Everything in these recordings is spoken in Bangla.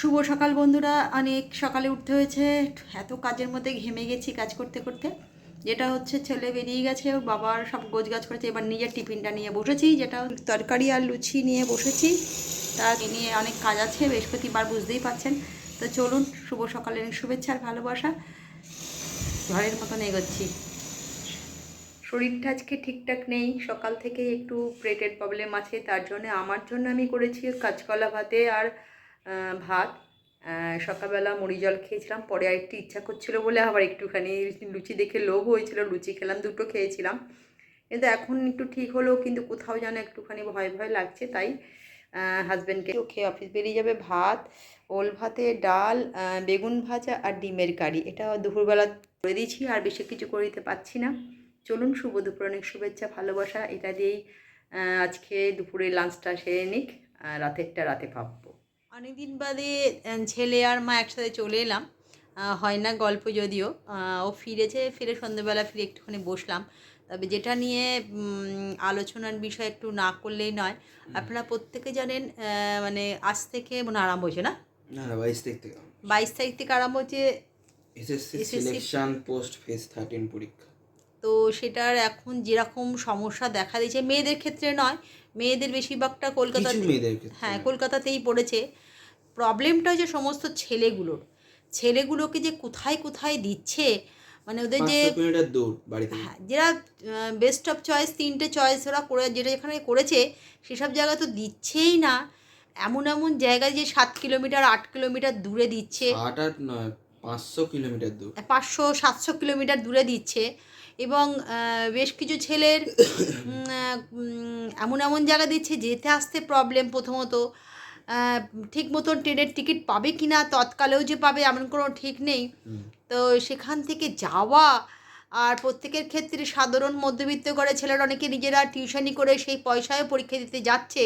শুভ সকাল বন্ধুরা। অনেক সকালে উঠতে হয়েছে, এত কাজের মধ্যে ঘেমে গেছি কাজ করতে করতে। যেটা হচ্ছে, ছেলে বেরিয়ে গেছে, ওর বাবার সব গোছগাছ করেছে, এবার নিজের টিফিনটা নিয়ে বসেছি, যেটা তরকারি আর লুচি নিয়ে বসেছি। তা নিয়ে অনেক কাজ আছে, বৃহস্পতিবার বুঝতেই পারছেন। তো চলুন, শুভ সকালের শুভেচ্ছা আর ভালোবাসা, ঘরের মতন এগোচ্ছি। শরীরটা আজকে ঠিকঠাক নেই, সকাল থেকে একটু পেটের প্রবলেম আছে, তার জন্য আমার জন্য আমি করেছি কাঁচকলা ভাতে আর ভাত। সকালবেলা মুড়ি জল খেয়েছিলাম, পরে আর একটু ইচ্ছা করছিল বলে আবার একটুখানি লুচি দেখে লোভ হয়েছিল, লুচি খেলাম, দুটো খেয়েছিলাম। কিন্তু এখন একটু ঠিক হলেও কিন্তু কোথাও যেন একটুখানি ভয় ভয় লাগছে, তাই হাজব্যান্ডকে খেয়ে অফিস বেরিয়ে যাবে। ভাত, ওল ভাতে, ডাল, বেগুন ভাজা আর ডিমের কারি, এটা দুপুরবেলা করে দিয়েছি, আর বেশি কিছু করে দিতে পারছি না। চলুন, শুভ দুপুর, অনেক শুভেচ্ছা ভালোবাসা, এটা দিয়েই আজকে দুপুরে লাঞ্চটা সেরে নিক, রাতেরটা রাতে ভাববো। অনেকদিন বাদে ছেলে আর মা একসাথে চলে এলাম। হয় না গল্প, যদিও ও ফিরেছে, ফিরে সন্ধ্যেবেলা ফিরে একটুখানি বসলাম। তবে যেটা নিয়ে আলোচনার বিষয় একটু না করলেই নয়। আপনারা প্রত্যেকে জানেন, মানে আজ থেকে মনে হয় আরম্ভ হয়েছে না? না না, 22 তারিখ থেকে 22 তারিখ থেকে আরম্ভ হচ্ছে SSC SSC. Selection post phase 13 পরীক্ষা। তো সেটার এখন যেরকম সমস্যা দেখা দিয়েছে, মেয়েদের ক্ষেত্রে নয়, মেয়েদের বেশিরভাগটা কিছু কলকাতাতে, মেয়েদের ক্ষেত্রে হ্যাঁ না। কলকাতাতেই পড়েছে। প্রবলেমটা হচ্ছে সমস্ত ছেলেগুলোকে যে কোথায় কোথায় দিচ্ছে, মানে ওদের যে, 500 কিলোমিটার দূর বাড়ি থেকে। হ্যাঁ, যারা বেস্ট অফ চয়েস, 3টে চয়েস ওরা করে যেটা যেখানে করেছে, সেসব জায়গায় তো দিচ্ছেই না। এমন এমন জায়গায় যে 7 কিলোমিটার 8 কিলোমিটার দূরে দিচ্ছে, 8 নয়, 500 কিলোমিটার দূর। 500-700 কিলোমিটার দূরে দিচ্ছে। এবং বেশ কিছু ছেলের এমন এমন জায়গা দিচ্ছে, যেতে আসতে প্রবলেম। প্রথমত ঠিক মতন ট্রেনের টিকিট পাবে কি না, তৎকালেও যে পাবে এমন কোনো ঠিক নেই। তো সেখান থেকে যাওয়া, আর প্রত্যেকের ক্ষেত্রে সাধারণ মধ্যবিত্ত ঘরের ছেলেরা অনেকে নিজেরা টিউশনি করে সেই পয়সায় পরীক্ষা দিতে যাচ্ছে,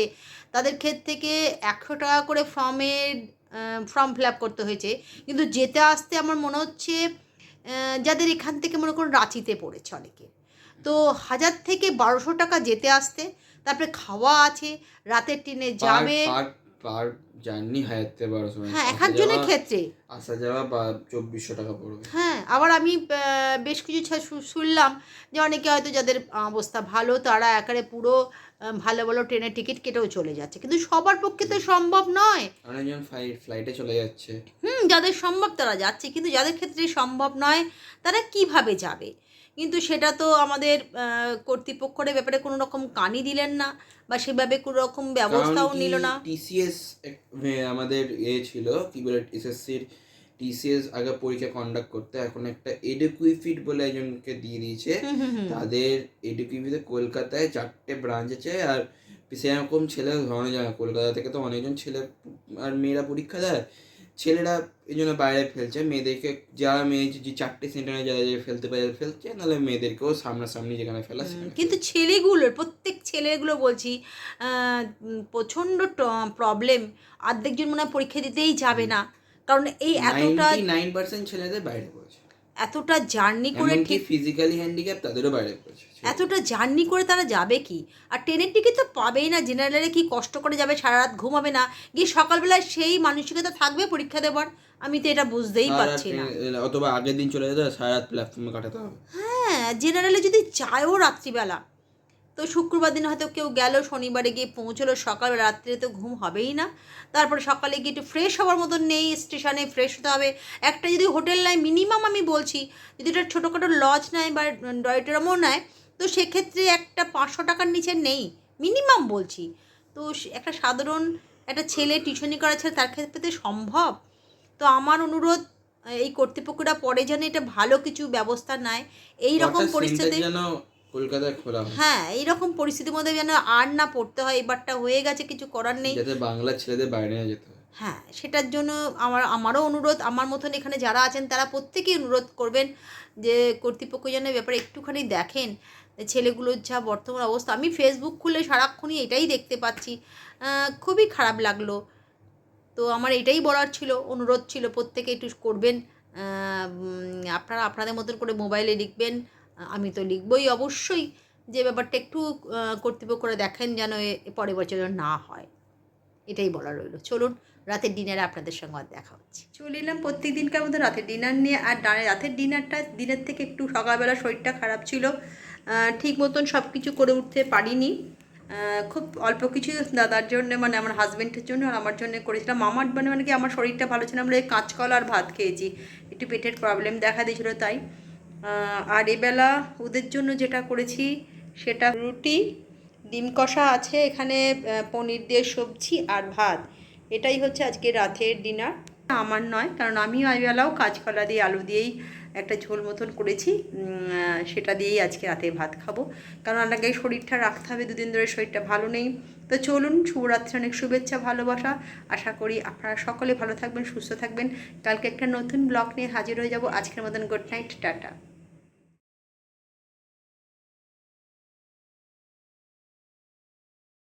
তাদের ক্ষেত্র থেকে 100 টাকা করে ফর্ম ফিল আপ করতে হয়েছে। কিন্তু যেতে আসতে আমার মনে হচ্ছে, যাদের এখান থেকে মনে করুন রাঁচিতে পড়েছে অনেকে, তো 1000 থেকে 1200 টাকা যেতে আসতে, তারপরে খাওয়া আছে, রাতের ট্রেনে পার যাবে। পার পার জার্নি 1000 থেকে 1200, হ্যাঁ, এক আসা যাওয়া, একজনের ক্ষেত্রে। আসা যাওয়া বা 2400 টাকা পড়বে। হ্যাঁ, আবার আমি বেশ কিছু শুনলাম যে অনেকে হয়তো যাদের অবস্থা ভালো, তারা একেবারে পুরো ভালো ভালো ট্রেনের টিকিট কেটেও চলে যাচ্ছে, কিন্তু সবার পক্ষে তো সম্ভব নয়। অনেকজন ফ্লাইটে চলে যাচ্ছে। যাদের সম্ভব তারা যাচ্ছে, কিন্তু যাদের ক্ষেত্রে সম্ভব নয়, তারা কিভাবে যাবে? কিন্তু সেটা তো আমাদের কর্তৃপক্ষের ব্যাপারে কোনো রকম কানই দিলেন না, বা সেভাবে কোনো রকম কারণ ব্যবস্থাও কি, নিল না। টিসিএস আমাদের ছিল কি বলে, এসএসসির টিসিএস আগে পরীক্ষা কন্ডাক্ট করতে, এখন একটা এডুকুইফিট বলে একজনকে দিয়ে দিয়েছে। হুম হুম হুম তাদের এডুকুইফিটে কলকাতায় 4টে ব্রাঞ্চ আছে, আর সেরকম ছেলে ধরানো যায় না। কলকাতা থেকে তো অনেকজন ছেলে আর মেয়েরা পরীক্ষা দেয়, ছেলেরা এই জন্য বাইরে ফেলছে মেয়েদেরকে। যারা মেয়ে যে 4টে সেন্টারে যারা ফেলতে পারে ফেলছে, নাহলে মেয়েদেরকেও সামনাসামনি যেখানে ফেলা সেখানে কিন্তু ফেলছে। ছেলেগুলোর, প্রত্যেক ছেলেগুলো বলছি, প্রচণ্ড প্রবলেম। অর্ধেকজন মনে হয় পরীক্ষা দিতেই যাবে না, কারণ এই এতটা 99% ছেলেদের বাইরে পড়েছে। এতটা জার্নি করে, এমনকি ঠিক ফিজিক্যালি হ্যান্ডিক্যাপ তাদেরও বাইরে পড়েছে। এতটা জার্নি করে তারা যাবে কি? আর ট্রেনের টিকিট তো পাবেই না, জেনারেলে কি কষ্ট করে যাবে, সারা রাত ঘুমাবে না, গিয়ে সকালবেলায় সেই মানসিকতা থাকবে পরীক্ষা দেবার? আমি তো এটা বুঝতেই সারা রাত পারছি না। অথবা আগের দিন চলে যেতে হয়, সারা রাত প্ল্যাটফর্মে কাটাতে হবে। হ্যাঁ, জেনারেলে যদি যায়ও রাত্রিবেলা, তো শুক্রবার দিন হয়তো কেউ গেল, শনিবারে গিয়ে পৌঁছলো, সকালবেলা, রাত্রে তো ঘুম হবেই না। তারপরে সকালে গিয়ে একটু ফ্রেশ হওয়ার মতন নেই, স্টেশনে ফ্রেশ হতে হবে। একটা যদি হোটেল নেয়, মিনিমাম আমি বলছি, যদি একটা ছোটোখাটো লজ নেয় বা ডয়টেরামও নেয়, তো সেক্ষেত্রে একটা 500 টাকার নিচে নেই, মিনিমাম বলছি। তো একটা সাধারণ একটা ছেলে, টিউশনি করা ছেলে, তার ক্ষেত্রে তো সম্ভব? তো আমার অনুরোধ, এই কর্তৃপক্ষরা পরে যেন এটা ভালো কিছু ব্যবস্থা নেয় এই রকম কটা সেন্টার পরিস্থিতি। যেন কলকাতায় খোলা হয়, হ্যাঁ, এইরকম পরিস্থিতির মধ্যে যেন আর না পড়তে হয়, এবারটা হয়ে গেছে, কিছু করার নেই। যাতে বাংলার ছেলেদের বাইরে না যেতে হয়। হ্যাঁ, সেটার জন্য আমারও অনুরোধ, আমার মতন এখানে যারা আছেন তারা প্রত্যেকেই অনুরোধ করবেন যে কর্তৃপক্ষ যেন ব্যাপারে একটুখানি দেখেন। ছেলেগুলোর যা বর্তমান অবস্থা, আমি ফেসবুক খুলে সারাক্ষণই এটাই দেখতে পাচ্ছি, খুবই খারাপ লাগলো। তো আমার এটাই বলার ছিল, অনুরোধ ছিল প্রত্যেকে একটু করবেন। আপনারা আপনাদের মতন করে মোবাইলে লিখবেন, আমি তো লিখবই অবশ্যই, যে ব্যাপারটা একটু কর্তৃপক্ষরা দেখেন যেন পরের বছর যেন না হয়। এটাই বলা রইলো। চলুন রাতের ডিনারে আপনাদের সঙ্গে আর দেখা হচ্ছে। চলে এলাম প্রত্যেক দিনকার মতো রাতের ডিনার নিয়ে। আর রাতের ডিনারটা দিনের থেকে একটু সকালবেলা শরীরটা খারাপ ছিল, ঠিক মতন সব কিছু করে উঠতে পারিনি। খুব অল্প কিছু দাদার জন্য, মানে আমার হাজব্যান্ডের জন্য আর আমার জন্য করেছিলাম। আমার মানে কি আমার শরীরটা ভালো ছিল, আমরা এই কাঁচকলা আর ভাত খেয়েছি, একটু পেটের প্রবলেম দেখা দিয়েছিলো তাই। আর এবেলা ওদের জন্য যেটা করেছি সেটা রুটি, ডিম কষা আছে এখানে, পনির দিয়ে সবজি আর ভাত। এটাই হচ্ছে আজকে রাতের ডিনার। আমার নয়, কারণ আমিও এবেলাও কাঁচকলা দিয়ে আলু দিয়েই একটা ঝোল মতন করেছি, সেটা দিয়েই আজকে রাতে ভাত খাবো। কারণ আগে শরীরটা রাখতে হবে, দুদিন ধরে শরীরটা ভালো নেই। তো চলুন, শুভরাত্রি, অনেক শুভেচ্ছা, ভালোবাসা। আশা করি আপনারা সকলে ভালো থাকবেন, সুস্থ থাকবেন। কালকে একটা নতুন ব্লগ নিয়ে হাজির হয়ে যাব। আজকের মতন গুড নাইট, টাটা।